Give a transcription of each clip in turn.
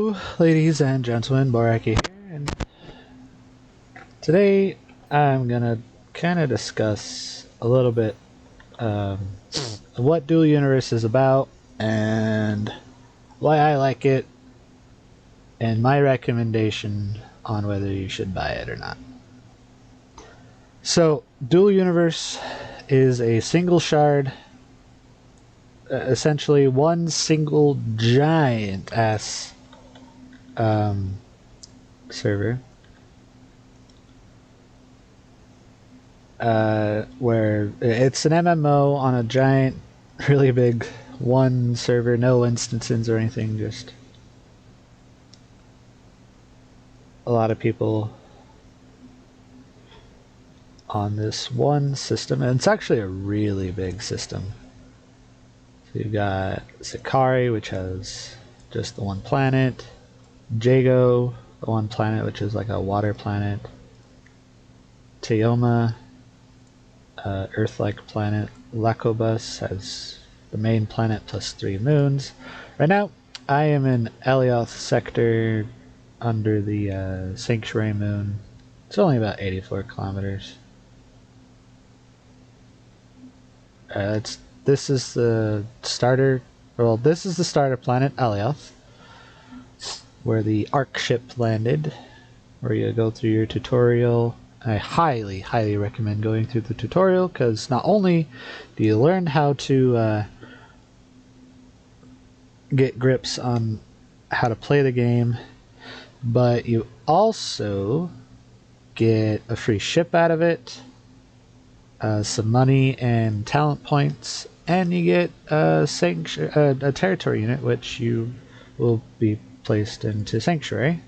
Hello, ladies and gentlemen, Boraki here, and today I'm gonna kind of discuss a little bit um, what Dual Universe is about and why I like it, and my recommendation on whether you should buy it or not. So, Dual Universe is a single shard, essentially one single giant ass server where it's an MMO on a giant, really big one server, no instances or anything, just a lot of people on this one system, and it's actually a really big system. So you've got Sakari, which has just the one planet, Jago, the one planet which is like a water planet, Teoma, Earth-like planet. Lacobus has the main planet plus 3 moons. Right now, I am in Alioth sector under the Sanctuary Moon. It's only about 84 kilometers. This is the starter. Well, this is the starter planet, Alioth, where the Ark ship landed, where you go through your tutorial. I highly, highly recommend going through the tutorial, because not only do you learn how to get grips on how to play the game, but you also get a free ship out of it, some money and talent points, and you get a territory unit, which you will be placed into Sanctuary.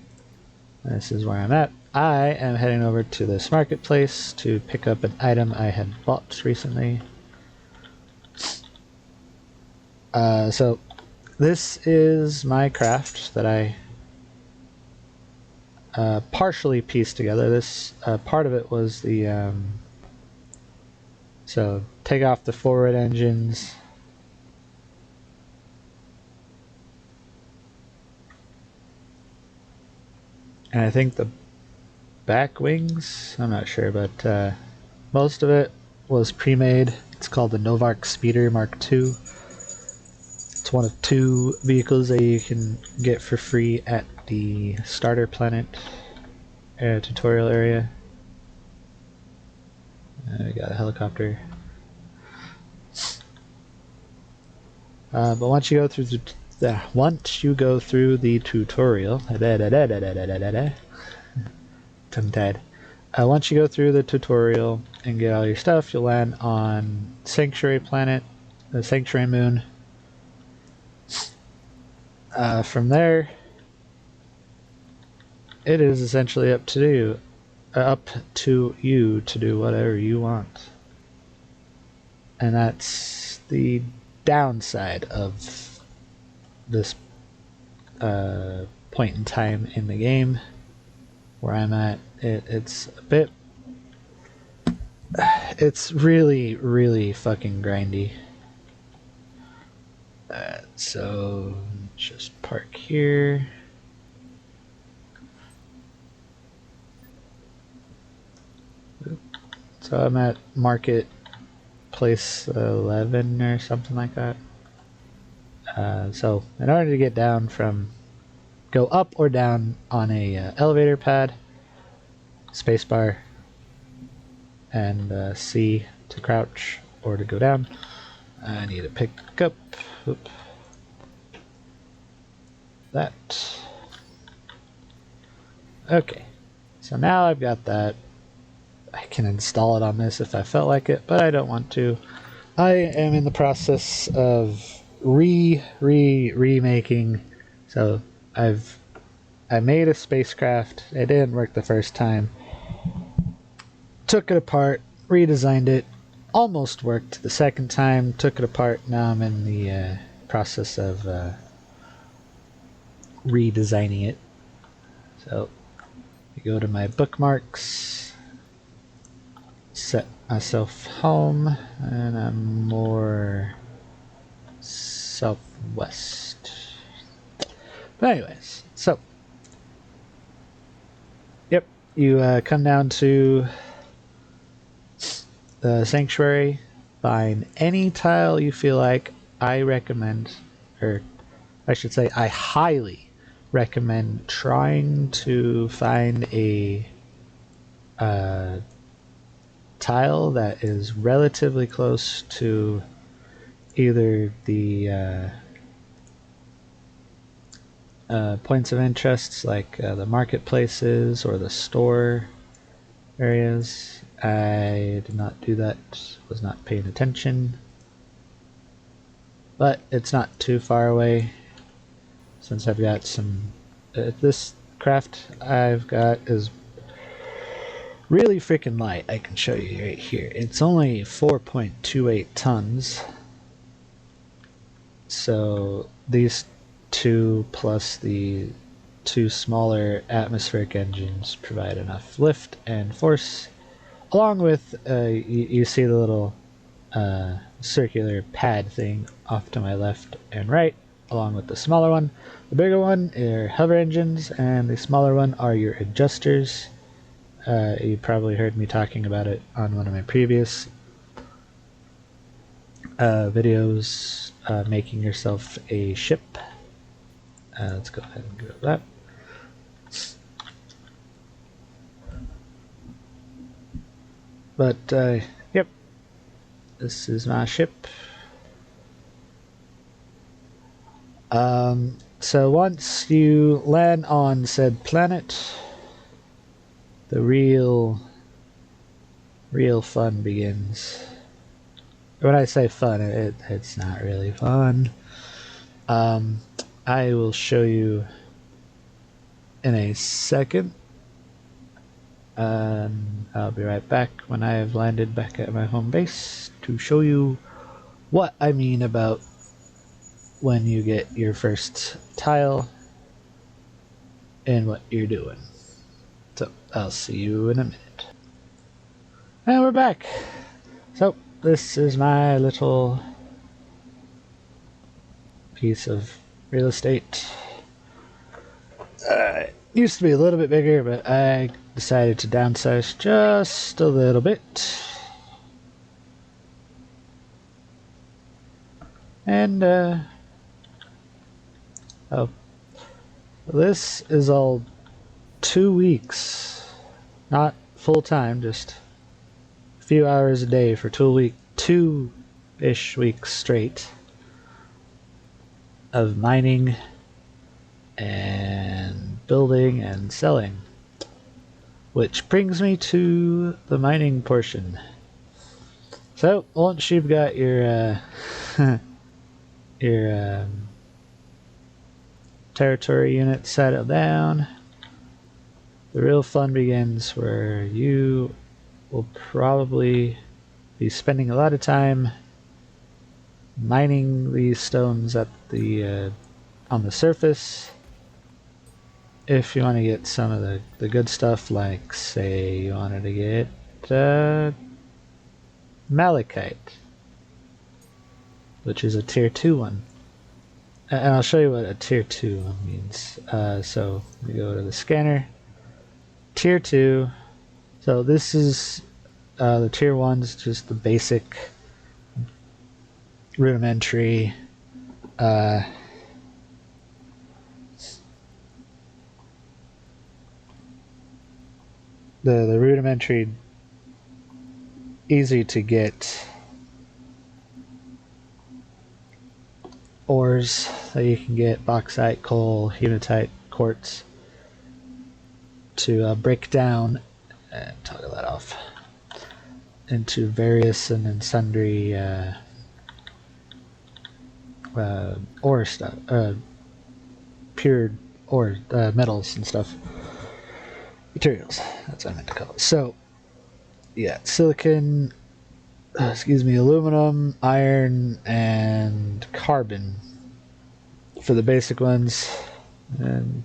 This is where I'm at. I am heading over to this marketplace to pick up an item I had bought recently. So this is my craft that I partially pieced together. This part of it was the so take off the forward engines, and I think the back wings, I'm not sure, but most of it was pre-made. It's called the Novark Speeder Mark II. It's one of 2 vehicles that you can get for free at the starter planet tutorial area. We got a helicopter. But once you go through the tutorial, tongue-tied. Once you go through the tutorial and get all your stuff, you'll land on Sanctuary Planet, the Sanctuary Moon. From there, it is essentially up to you to do whatever you want, and that's the downside of this point in time in the game where I'm at. It's a bit, it's really, really fucking grindy. So just park here. So I'm at market place 11 or something like that. So in order to get down go up or down on a elevator pad, spacebar, and C to crouch or to go down, I need to pick up that. Okay, so now I've got that. I can install it on this if I felt like it, but I don't want to. I am in the process of remaking. So I made a spacecraft. It didn't work the first time. Took it apart, redesigned it. Almost worked the second time. Took it apart. Now I'm in the process of redesigning it. So you go to my bookmarks, set myself home, and I'm more southwest. But anyways, So, yep, you come down to the sanctuary, find any tile you feel like. I recommend, or I should say, I highly recommend trying to find a tile that is relatively close to either the points of interest, like the marketplaces or the store areas. I did not do that, was not paying attention, but it's not too far away since I've got some. This craft I've got is really freaking light. I can show you right here. It's only 4.28 tons. So these two plus the two smaller atmospheric engines provide enough lift and force, along with you see the little circular pad thing off to my left and right, along with the smaller one. The bigger one are hover engines, and the smaller one are your adjusters. You probably heard me talking about it on one of my previous videos, making yourself a ship. Let's go ahead and go that. But yep, this is my ship. So once you land on said planet, the real fun begins. When I say fun, it's not really fun. I will show you in a second. I'll be right back when I have landed back at my home base to show you what I mean about when you get your first tile and what you're doing. So I'll see you in a minute. And we're back. So this is my little piece of real estate. It used to be a little bit bigger, but I decided to downsize just a little bit. And oh, this is all 2 weeks, not full time, just a few hours a day for 2-ish weeks straight of mining and building and selling, which brings me to the mining portion. So once you've got your your territory unit settled down, the real fun begins, where you will probably be spending a lot of time mining these stones at the on the surface. If you want to get some of the good stuff, like say you wanted to get malachite, which is a tier 2 one. And I'll show you what a tier 2 one means. So we go to the scanner, tier 2. So this is the tier 1's just the basic rudimentary the rudimentary, easy to get ores that you can get: bauxite, coal, hematite, quartz, to break down and toggle that off into various and sundry ore stuff, pure ore, metals and stuff. Materials, that's what I meant to call it. So, yeah, silicon, aluminum, iron, and carbon for the basic ones. And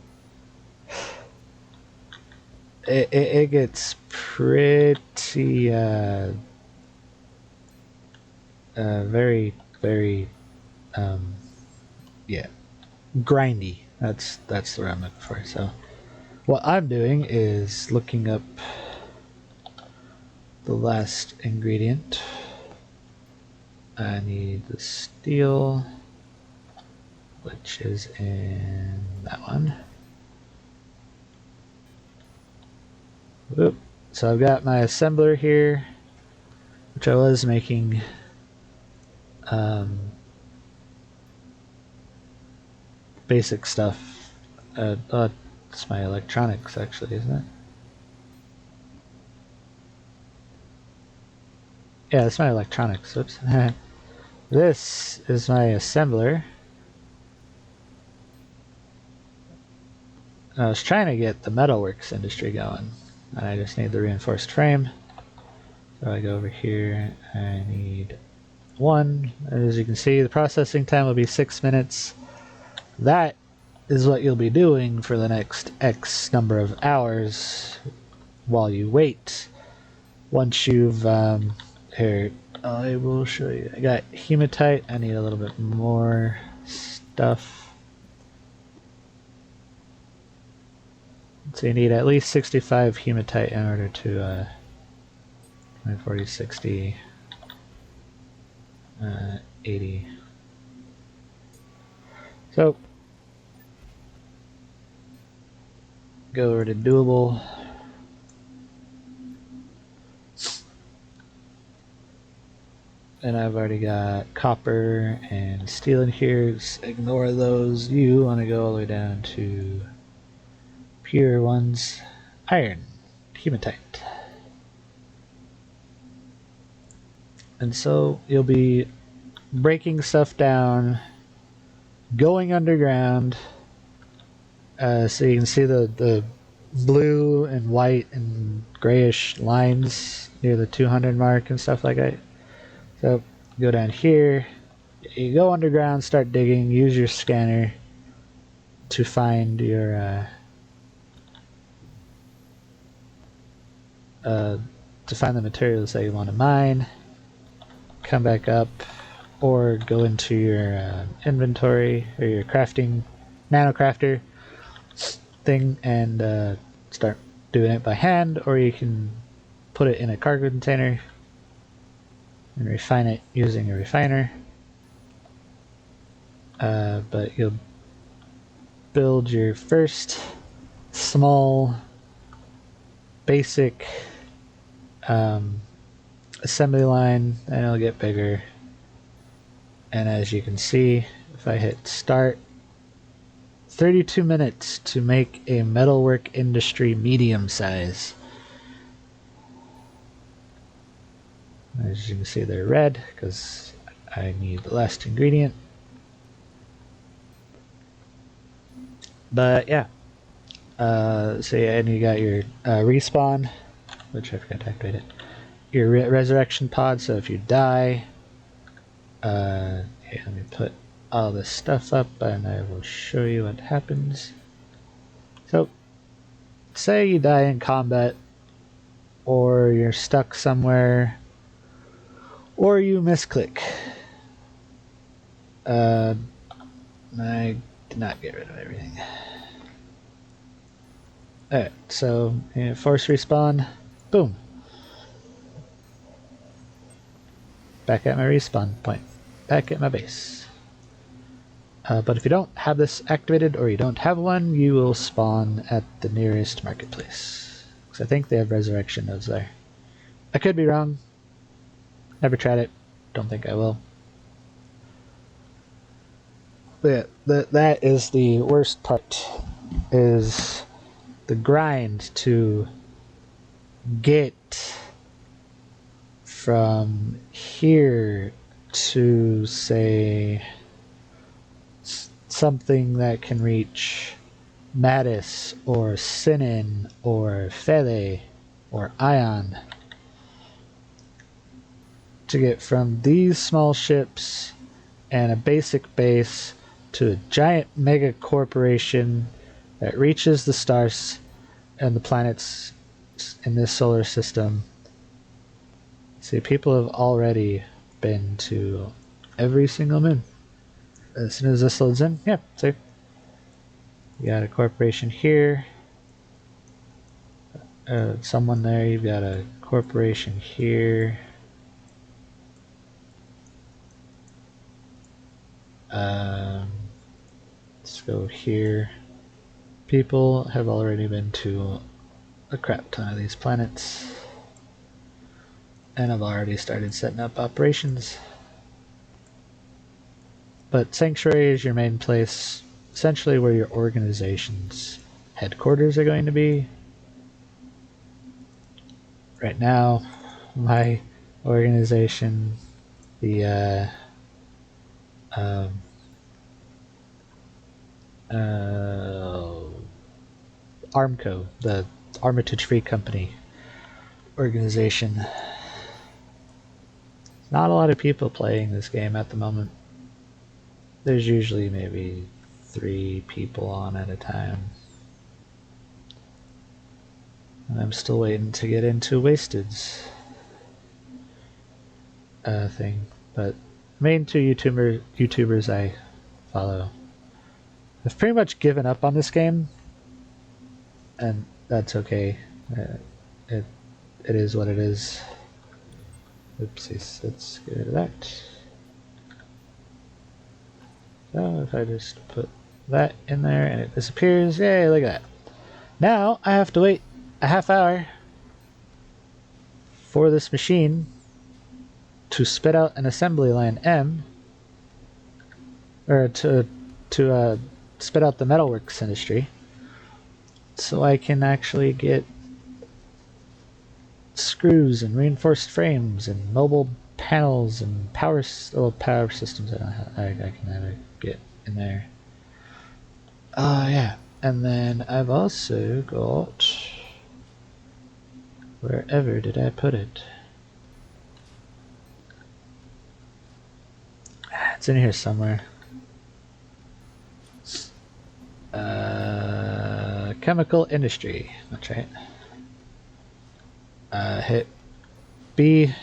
it gets pretty, very, very, yeah, grindy, That's the word I'm looking for. So what I'm doing is looking up the last ingredient. I need the steel, which is in that one. Whoop. So I've got my assembler here, which I was making basic stuff. It's my electronics actually, isn't it? Yeah, that's my electronics. Oops. This is my assembler. I was trying to get the metalworks industry going, and I just need the reinforced frame. So I go over here, I need one. As you can see, the processing time will be 6 minutes. That is what you'll be doing for the next X number of hours while you wait. Once you've, here, I will show you. I got hematite, I need a little bit more stuff. So you need at least 65 hematite in order to 40, 60, 80. So go over to doable. And I've already got copper and steel in here. Just ignore those. You want to go all the way down to pure ones. Iron, hematite. And so you'll be breaking stuff down, going underground. So you can see the blue and white and grayish lines near the 200 mark and stuff like that. So go down here, you go underground, start digging, use your scanner to find your to find the materials that you want to mine. Come back up, or go into your inventory or your crafting nano crafter thing and start doing it by hand, or you can put it in a cargo container and refine it using a refiner. But you'll build your first small basic assembly line, and it'll get bigger. And as you can see, if I hit start, 32 minutes to make a metalwork industry medium size. As you can see, they're red because I need the last ingredient. But yeah, so yeah, and you got your respawn, which I forgot to activate it. Your resurrection pod, so if you die, let me put all this stuff up and I will show you what happens. So, say you die in combat, or you're stuck somewhere, or you misclick. I did not get rid of everything. Alright, so force respawn, boom. Back at my respawn point, back at my base. But if you don't have this activated, or you don't have one, you will spawn at the nearest marketplace. Because I think they have resurrection nodes there. I could be wrong. Never tried it. Don't think I will. But yeah, that is the worst part. Is the grind to get from here to, say, something that can reach Mattis or Sinin or Fele or Ion. To get from these small ships and a basic base to a giant mega corporation that reaches the stars and the planets in this solar system. See, people have already been to every single moon. As soon as this loads in, yeah, see. You got a corporation here. Someone there. You've got a corporation here. Let's go here. People have already been to a crap ton of these planets. And I've already started setting up operations. But Sanctuary is your main place, essentially where your organization's headquarters are going to be. Right now, my organization, the Armco, the Armitage Free Company organization. Not a lot of people playing this game at the moment. There's usually maybe 3 people on at a time. And I'm still waiting to get into Wasted's thing. But main 2 YouTubers I follow have pretty much given up on this game. And that's okay. It is what it is. Oopsies, let's get rid of that. So if I just put that in there and it disappears, yay, look at that. Now I have to wait a half hour for this machine to spit out an assembly line M, or to spit out the metalworks industry, so I can actually get screws and reinforced frames and mobile panels and power systems. I can never get in there. Yeah, and then I've also got, wherever did I put it? It's in here somewhere. Chemical industry. That's right. Hit B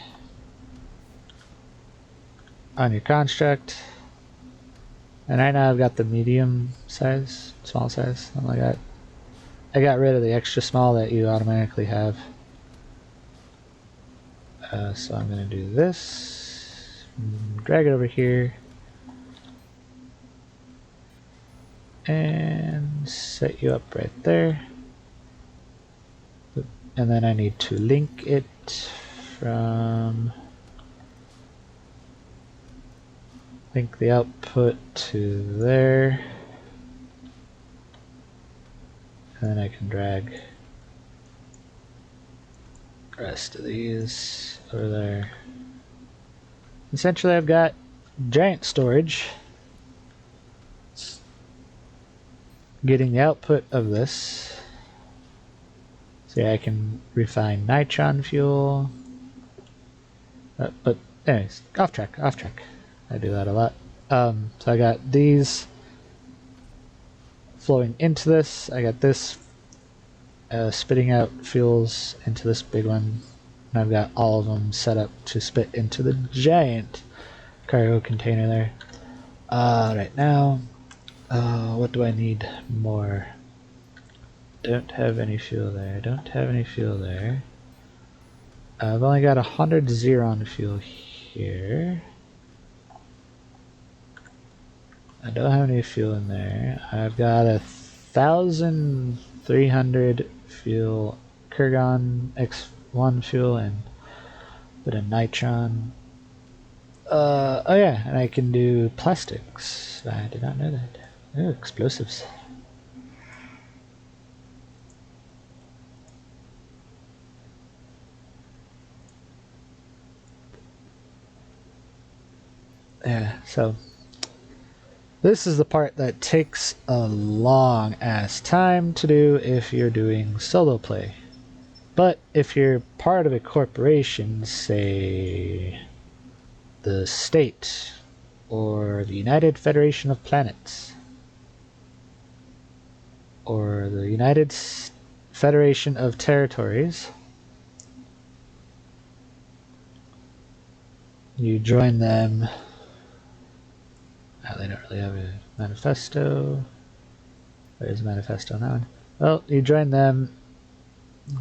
on your construct. And right now I've got the medium size, small size, something like that. I got rid of the extra small that you automatically have. So I'm going to do this. Drag it over here. And set you up right there. And then I need to link it from, link the output to there. And then I can drag the rest of these over there. Essentially I've got giant storage getting the output of this. See, I can refine nitron fuel. But anyways, off track. I do that a lot. So I got these flowing into this. I got this spitting out fuels into this big one. And I've got all of them set up to spit into the giant cargo container there. Right now, what do I need more? Don't have any fuel there. I've only got 100 Xeron fuel here. I don't have any fuel in there. I've got 1,300 fuel Kurgan X1 fuel and a bit of nitron. Oh yeah, and I can do plastics. I did not know that. Oh, explosives. Yeah, so this is the part that takes a long ass time to do if you're doing solo play. But if you're part of a corporation, say the state or the United Federation of Planets or the United Federation of Territories, you join them. They don't really have a manifesto. There's a manifesto on that one. Well, you join them,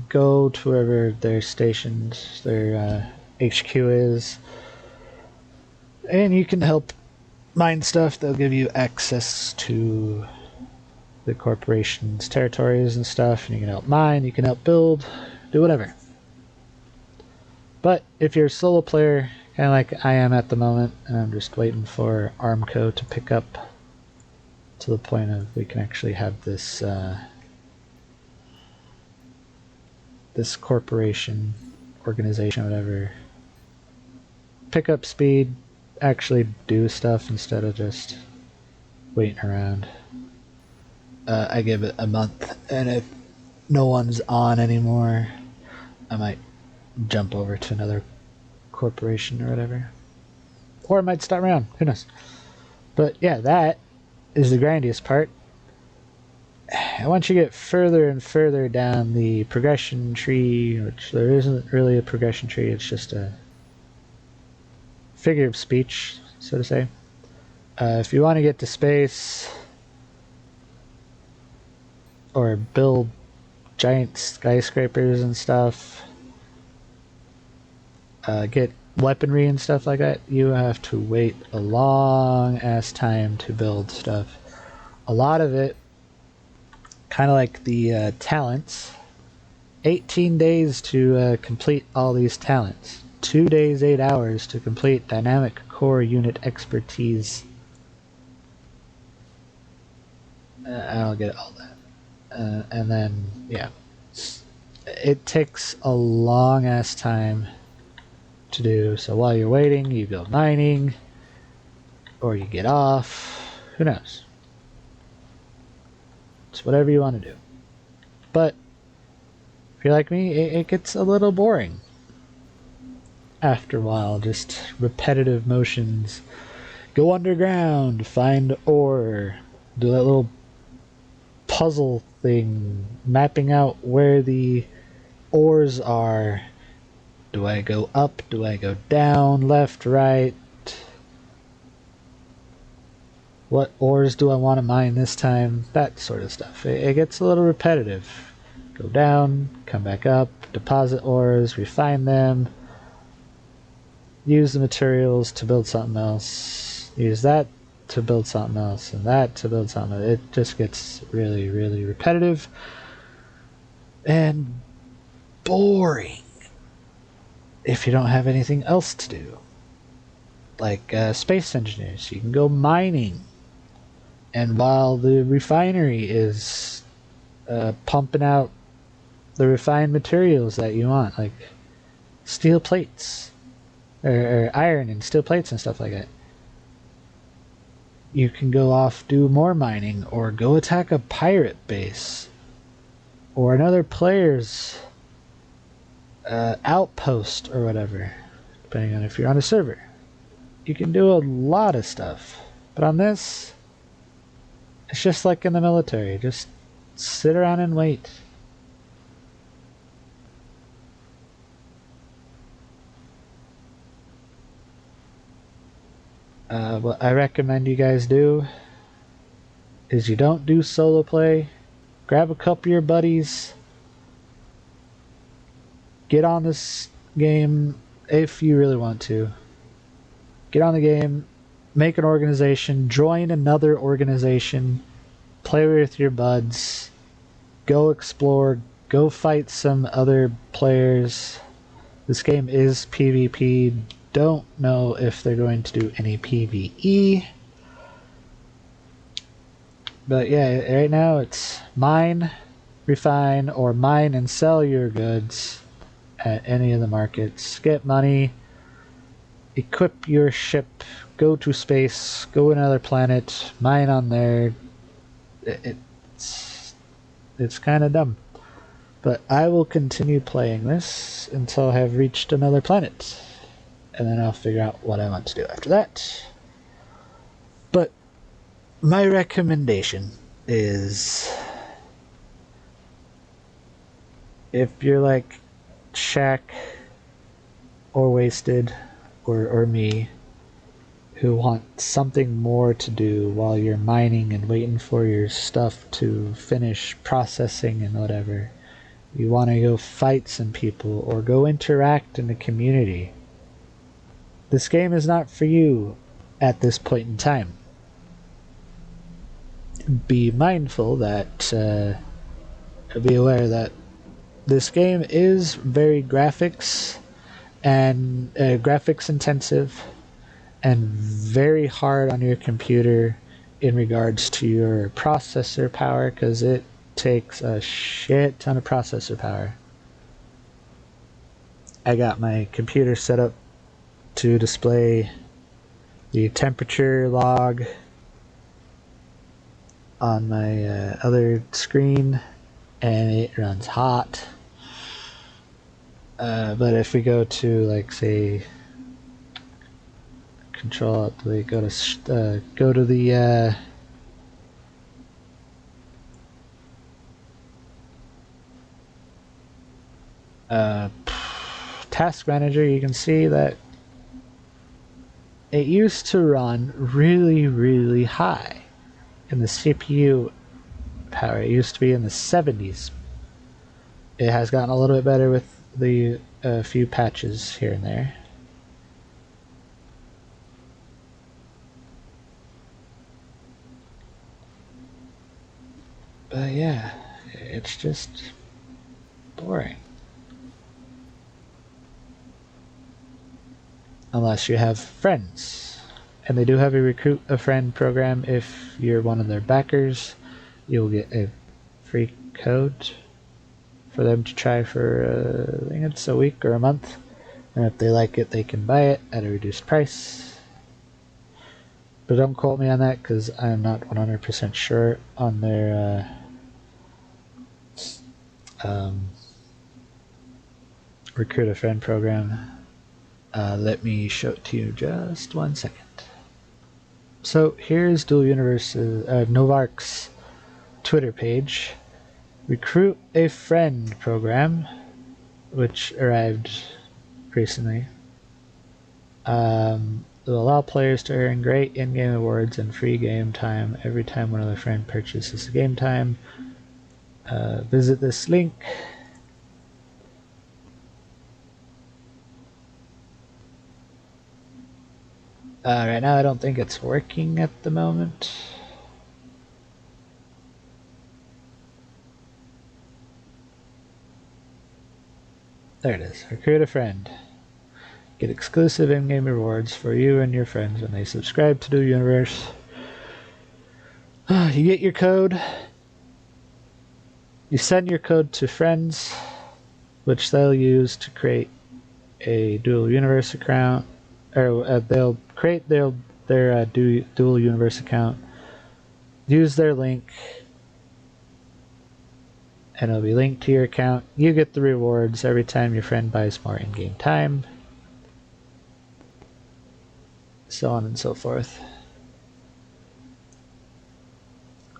go to wherever their stations, their HQ is, and you can help mine stuff. They'll give you access to the corporation's territories and stuff, and you can help mine, you can help build, do whatever. But if you're a solo player, kind of like I am at the moment, and I'm just waiting for Armco to pick up to the point of we can actually have this this corporation, organization, whatever, pick up speed, actually do stuff instead of just waiting around. I give it a month, and if no one's on anymore, I might jump over to another corporation or whatever. Or I might start around, who knows. But yeah, that is the grindiest part. Once you get further and further down the progression tree, which there isn't really a progression tree, it's just a figure of speech, so to say. If you want to get to space or build giant skyscrapers and stuff, get weaponry and stuff like that, you have to wait a long ass time to build stuff. A lot of it, kind of like the talents, 18 days to complete all these talents. 2 days, 8 hours to complete dynamic core unit expertise. I don't get all that. And then, yeah. It takes a long ass time to do. So while you're waiting, you go mining, or you get off. Who knows? It's whatever you want to do. But if you're like me, it gets a little boring after a while. Just repetitive motions. Go underground, find ore, do that little puzzle thing, mapping out where the ores are. Do I go up? Do I go down? Left? Right? What ores do I want to mine this time? That sort of stuff. It gets a little repetitive. Go down, come back up, deposit ores, refine them, use the materials to build something else, use that to build something else, and that to build something else. It just gets really, really repetitive and boring if you don't have anything else to do. Like space engineers, you can go mining, and while the refinery is pumping out the refined materials that you want, like steel plates, or iron and steel plates and stuff like that, you can go off, do more mining, or go attack a pirate base, or another player's outpost, or whatever, depending on if you're on a server. You can do a lot of stuff. But on this, it's just like in the military. Just sit around and wait. What I recommend you guys do is you don't do solo play. Grab a couple of your buddies. Get on this game if you really want to. Get on the game, make an organization, join another organization, play with your buds, go explore, go fight some other players. This game is PvP. Don't know if they're going to do any PvE. But yeah, right now it's mine, refine, or mine and sell your goods at any of the markets. Get money, equip your ship, go to space, go to another planet, mine on there. It's kind of dumb. But I will continue playing this until I have reached another planet. And then I'll figure out what I want to do after that. But my recommendation is, if you're like Shaq or Wasted or me, who want something more to do while you're mining and waiting for your stuff to finish processing and whatever. You want to go fight some people or go interact in the community. This game is not for you at this point in time. Be mindful that, be aware that this game is very graphics intensive and very hard on your computer in regards to your processor power, because it takes a shit ton of processor power. I got my computer set up to display the temperature log on my other screen, and it runs hot. But if we go to, like, say, control, we go to the task manager, you can see that it used to run really, really high in the CPU power. It used to be in the 70s. It has gotten a little bit better with the few patches here and there. But yeah, it's just boring. Unless you have friends. And they do have a recruit a friend program. If you're one of their backers, you'll get a free code for them to try for, I think it's a week or a month. And if they like it, they can buy it at a reduced price. But don't quote me on that, because I'm not 100% sure on their recruit a friend program. Let me show it to you just 1 second. So here's Dual Universe's Novark's Twitter page. Recruit a friend program, which arrived recently. Will allow players to earn great in-game awards and free game time every time one of their friends purchases game time. Visit this link. Right now I don't think it's working at the moment. There it is. Recruit a friend. Get exclusive in-game rewards for you and your friends when they subscribe to Dual Universe. You get your code. You send your code to friends, which they'll use to create a Dual Universe account. Or they'll create their Dual Universe account. Use their link. And it'll be linked to your account. You get the rewards every time your friend buys more in-game time. So on and so forth.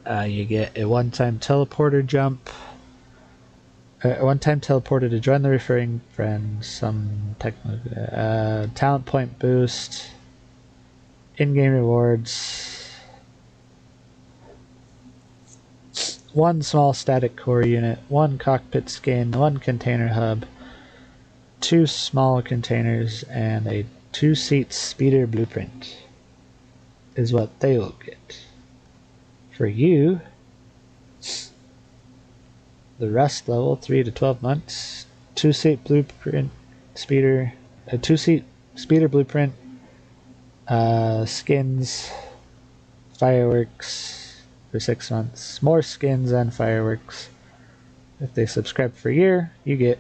You get a one-time teleporter jump. A one-time teleporter to join the referring friend. Some talent point boost. In-game rewards. One small static core unit, one cockpit skin, one container hub, 2 small containers, and a 2-seat speeder blueprint is what they will get. For you, the Rust level, 3 to 12 months, 2-seat blueprint speeder, a 2-seat speeder blueprint, skins, fireworks, for 6 months. More skins and fireworks. If they subscribe for a year, you get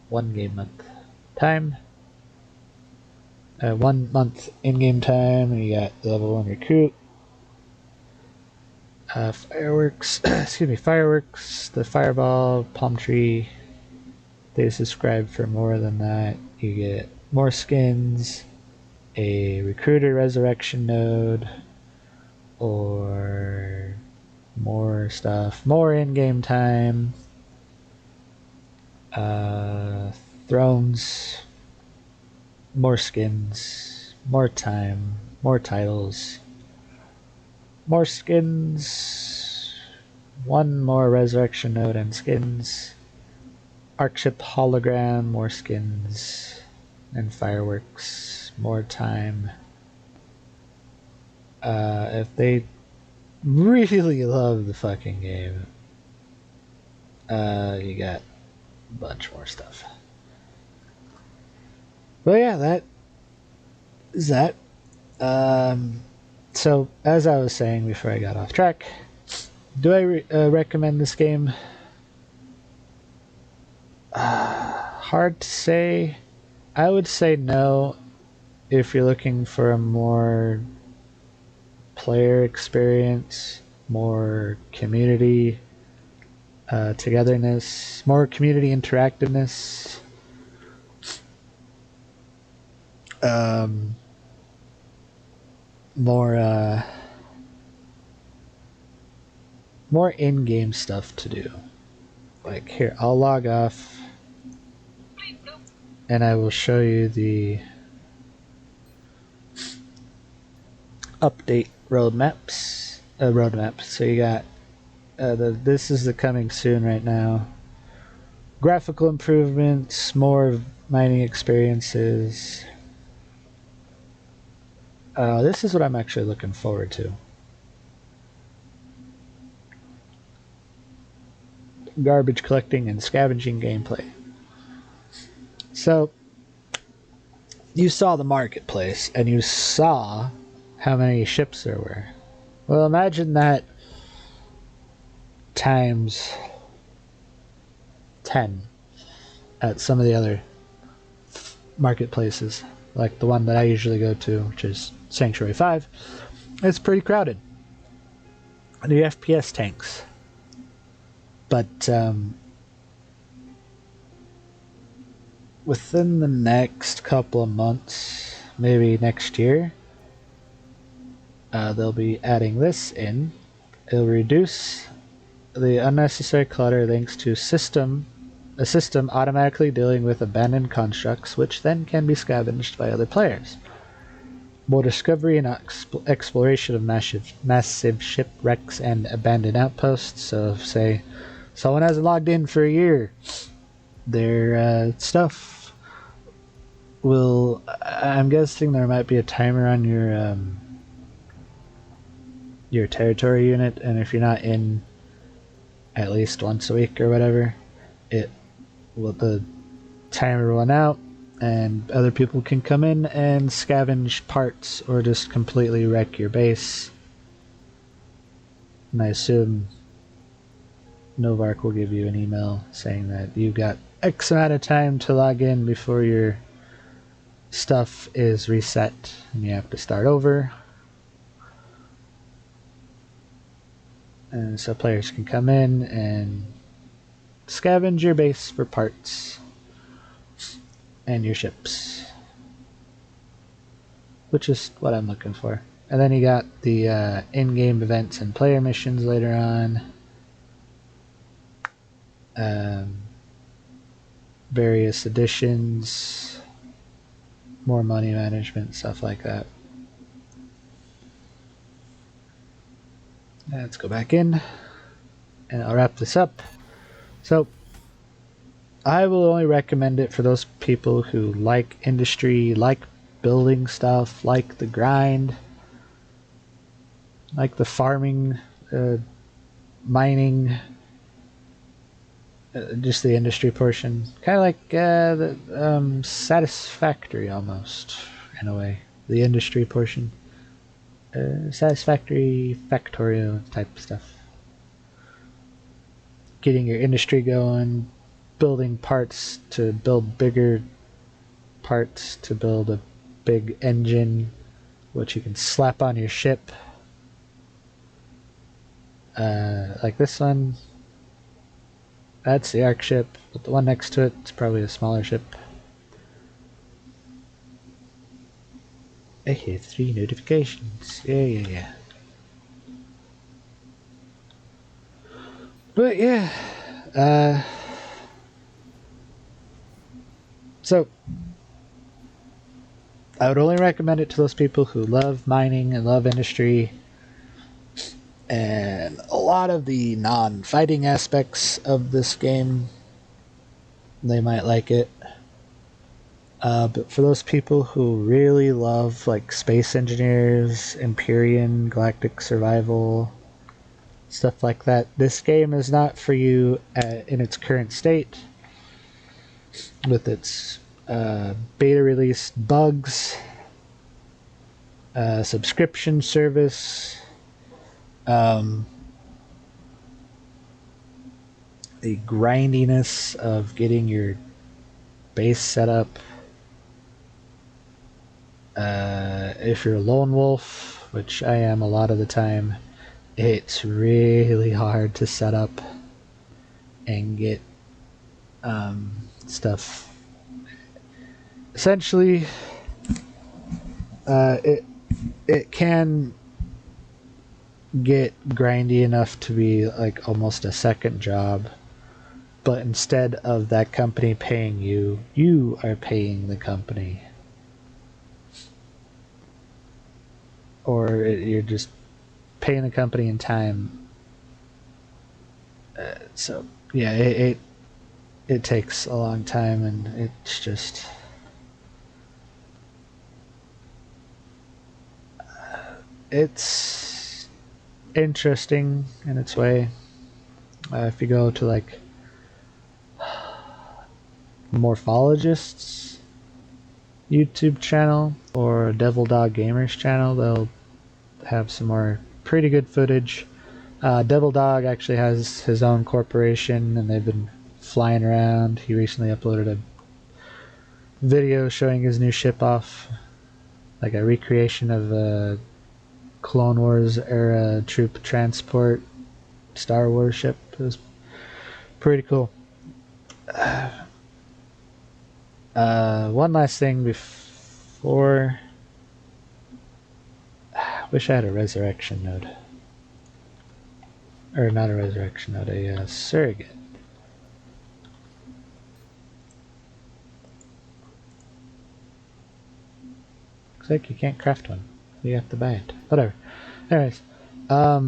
1 game month time. 1 month in-game time, and you got level 1 recruit. Fireworks, excuse me, fireworks, the fireball, palm tree. They subscribe for more than that. You get more skins, a recruiter resurrection node, or more stuff, more in-game time, thrones, more skins, more time, more titles, more skins, one more resurrection node and skins, Arcship hologram, more skins, and fireworks, more time. If they really love the fucking game, you got a bunch more stuff. But yeah, that is that. So, as I was saying before I got off track, do I recommend this game? Hard to say. I would say no if you're looking for a more player experience, more community togetherness, more community interactiveness. More more in-game stuff to do. Like here, I'll log off and I will show you the update roadmaps. Roadmap. So you got this is the coming soon right now. Graphical improvements, more mining experiences. This is what I'm actually looking forward to. Garbage collecting and scavenging gameplay. So, you saw the marketplace and you saw how many ships there were. Well, imagine that times 10 at some of the other marketplaces, like the one that I usually go to, which is Sanctuary 5. It's pretty crowded. The FPS tanks. But within the next couple of months, maybe next year, they'll be adding this in. It'll reduce the unnecessary clutter thanks to a system automatically dealing with abandoned constructs, which then can be scavenged by other players. More discovery and exploration of massive shipwrecks and abandoned outposts. So, if, say, someone hasn't logged in for a year, their stuff will... I'm guessing there might be a timer on your territory unit, and if you're not in at least once a week or whatever, the timer will run out, and other people can come in and scavenge parts or just completely wreck your base. And I assume Novark will give you an email saying that you've got X amount of time to log in before your stuff is reset and you have to start over. And so players can come in and scavenge your base for parts and your ships, which is what I'm looking for. And then you got the in-game events and player missions later on. Various additions, more money management, stuff like that. Let's go back in and I'll wrap this up. So I will only recommend it for those people who like industry, like building stuff, like the grind, like the farming, mining, just the industry portion. Kind of like the Satisfactory almost, in a way. The industry portion. Satisfactory, Factorio type stuff. Getting your industry going, building parts to build bigger parts to build a big engine, which you can slap on your ship. Like this one, that's the Arcship, but the one next to it is probably a smaller ship. I hear 3 notifications. Yeah. But yeah, so I would only recommend it to those people who love mining and love industry and a lot of the non-fighting aspects of this game. They might like it. But for those people who really love like Space Engineers, Empyrean, Galactic Survival, stuff like that, this game is not for you in its current state with its beta release bugs, subscription service, the grindiness of getting your base set up. If you're a lone wolf, which I am a lot of the time, it's really hard to set up and get stuff. Essentially, it can get grindy enough to be like almost a second job, but instead of that company paying you, you are paying the company. Or you're just paying the company in time. So yeah, it takes a long time, and it's just it's interesting in its way. If you go to like Morphologist's YouTube channel or Devil Dog Gamers channel, they'll have some more pretty good footage. Devil Dog actually has his own corporation, and they've been flying around. He recently uploaded a video showing his new ship off, like a recreation of a Clone Wars era troop transport Star Wars ship. It was pretty cool. One last thing before. Wish I had a resurrection node. Or not a resurrection node, a surrogate. Looks like you can't craft one. You have to buy it. Whatever. Anyways, I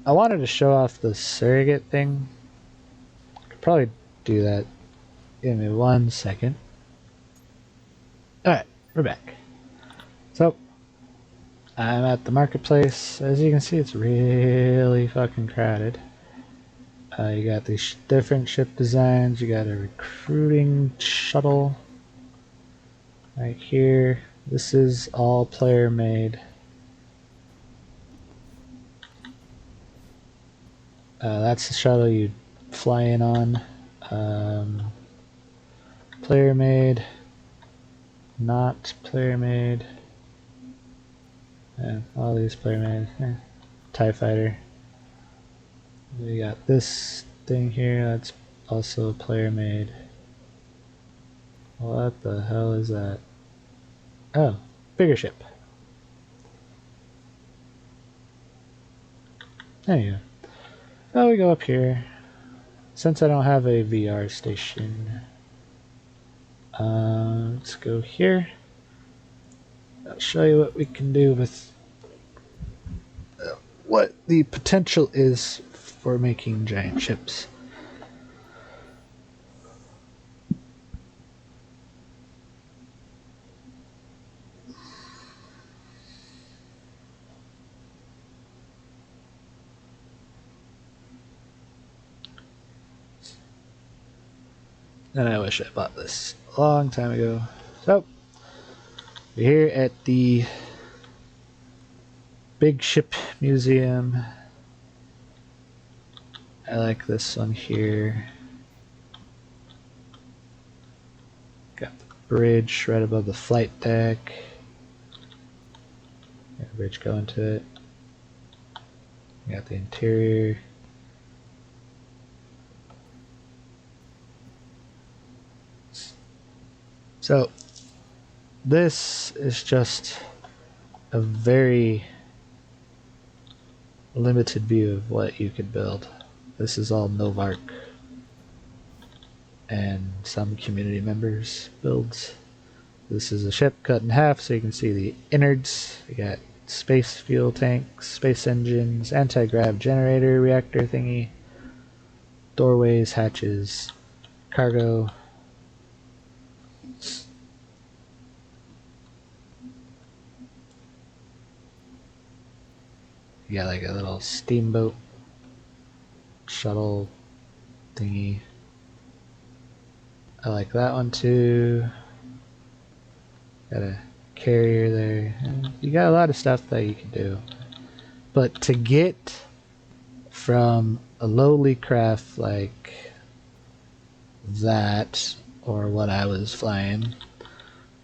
wanted to show off the surrogate thing. I could probably do that. Give me 1 second. Alright, we're back. So, I'm at the marketplace. As you can see, it's really fucking crowded. You got these different ship designs. You got a recruiting shuttle right here. This is all player made. That's the shuttle you fly in on. Player made. Not player made. Yeah, all these player made. TIE Fighter. We got this thing here, that's also player made. What the hell is that? Oh, bigger ship. There you go. Now we go up here. Since I don't have a VR station, let's go here. I'll show you what we can do with what the potential is for making giant ships. And I wish I bought this a long time ago. So, we're here at the Big Ship Museum. I like this one here. Got the bridge right above the flight deck. Got a bridge going to it. Got the interior. So, this is just a very limited view of what you could build. This is all Novark and some community members' builds. This is a ship cut in half so you can see the innards. You got space fuel tanks, space engines, anti-grav generator reactor thingy, doorways, hatches, cargo. You got like a little steamboat shuttle thingy. I like that one too. Got a carrier there. You got a lot of stuff that you can do. But to get from a lowly craft like that, or what I was flying,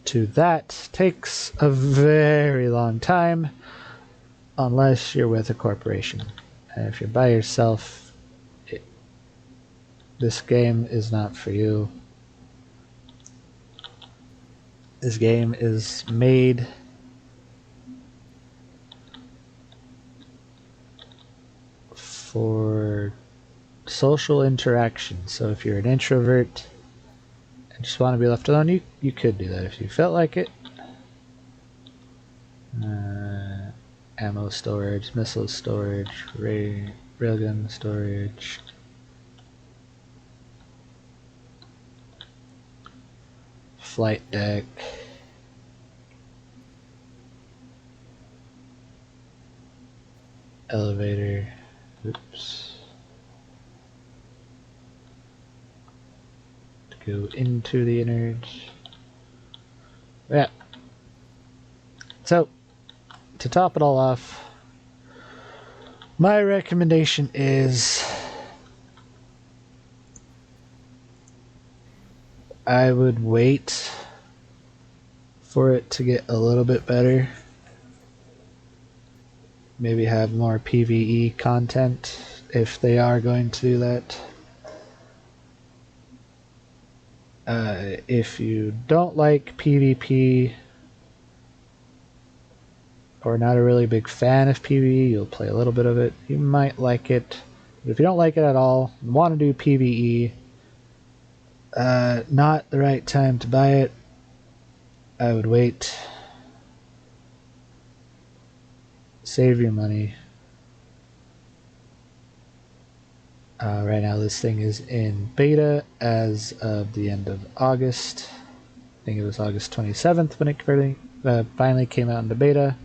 to that takes a very long time unless you're with a corporation. And if you're by yourself, this game is not for you. This game is made for social interaction. So if you're an introvert and just want to be left alone, you could do that if you felt like it. Ammo storage, missile storage, railgun storage. Flight deck. Elevator. Oops. To go into the innards. Yeah. So, to top it all off, my recommendation is I would wait for it to get a little bit better. Maybe have more PvE content if they are going to do that. If you don't like PvP or not a really big fan of PvE, you'll play a little bit of it. You might like it. But if you don't like it at all, want to do PvE, not the right time to buy it. I would wait. Save your money. Right now this thing is in beta as of the end of August. I think it was August 27th when it finally came out into beta.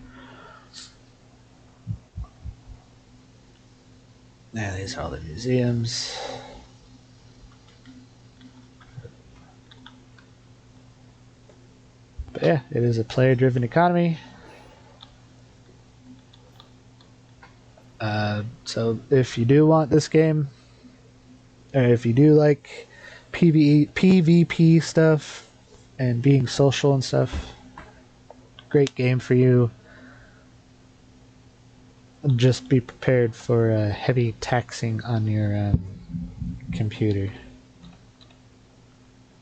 Now these are all the museums. But yeah, it is a player-driven economy. So if you do want this game, or if you do like PvP stuff and being social and stuff, great game for you. Just be prepared for heavy taxing on your computer.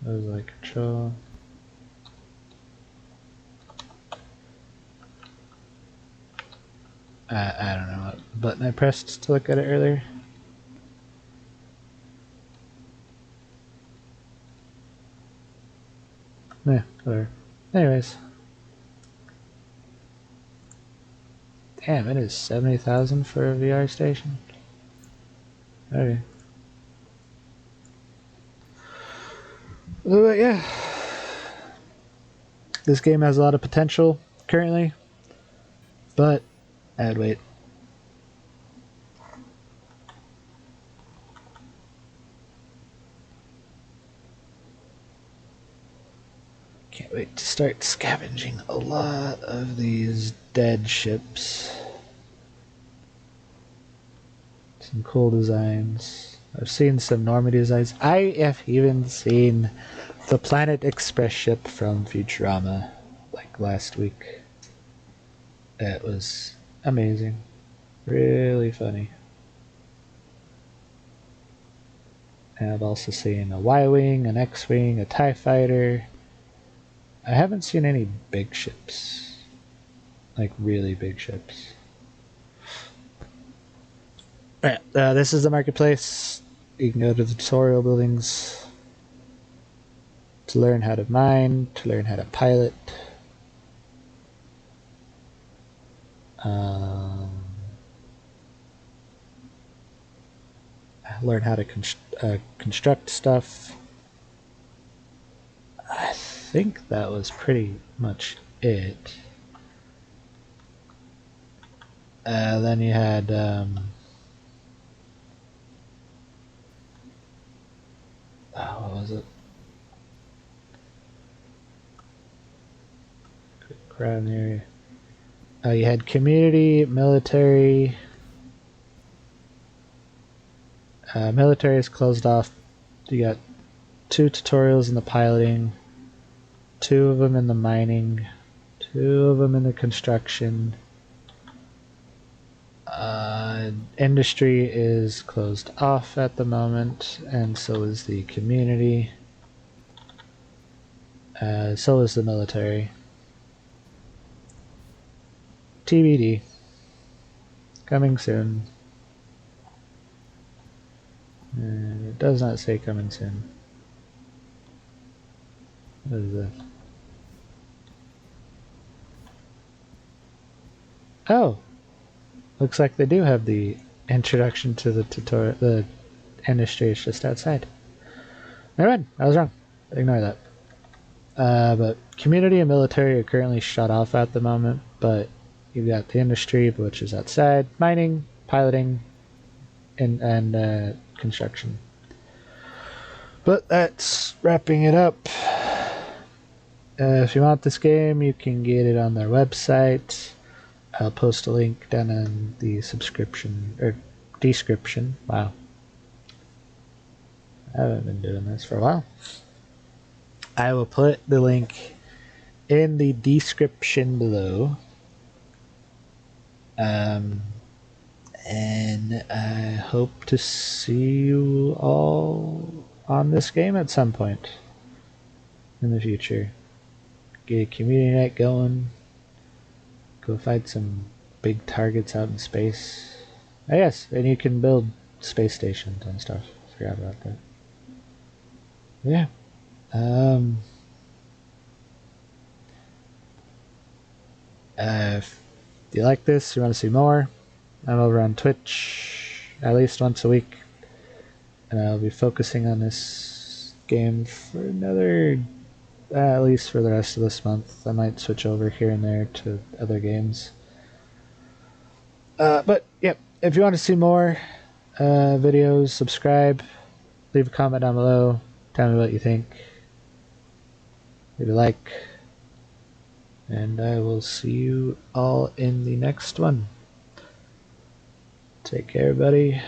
That was like control. I don't know what button I pressed to look at it earlier. Yeah, whatever. Anyways. Damn, it is 70,000 for a VR station. Okay. But yeah. This game has a lot of potential currently, but I'd wait. Can't wait to start scavenging a lot of these dead ships. Some cool designs. I've seen some Normandy designs. I have even seen the Planet Express ship from Futurama, like last week. It was amazing. Really funny. And I've also seen a Y-Wing, an X-Wing, a TIE Fighter. I haven't seen any big ships. Like really big ships. Alright, this is the marketplace. You can go to the tutorial buildings to learn how to mine, to learn how to pilot. Learn how to construct stuff. I think that was pretty much it. Then you had what was it? Crowd area. You had community, military. Military is closed off. You got 2 tutorials in the piloting, 2 of them in the mining, 2 of them in the construction. Industry is closed off at the moment, and so is the community. So is the military. TBD. Coming soon. It does not say coming soon. What is this? Oh! Looks like they do have the introduction to the tutorial. The industry is just outside. Never mind, I was wrong. Ignore that. But community and military are currently shut off at the moment, but you've got the industry, which is outside, mining, piloting, and construction. But that's wrapping it up. If you want this game, you can get it on their website. I'll post a link down in the subscription or description. Wow. I haven't been doing this for a while. I will put the link in the description below. And I hope to see you all on this game at some point in the future. Get a community night going. Go fight some big targets out in space. I guess, and you can build space stations and stuff. Forgot about that. Yeah. If you like this, you want to see more, I'm over on Twitch at least once a week, and I'll be focusing on this game for another, at least for the rest of this month. I might switch over here and there to other games. But yeah, if you want to see more videos, subscribe, leave a comment down below, tell me what you think, leave a like, and I will see you all in the next one. Take care, buddy.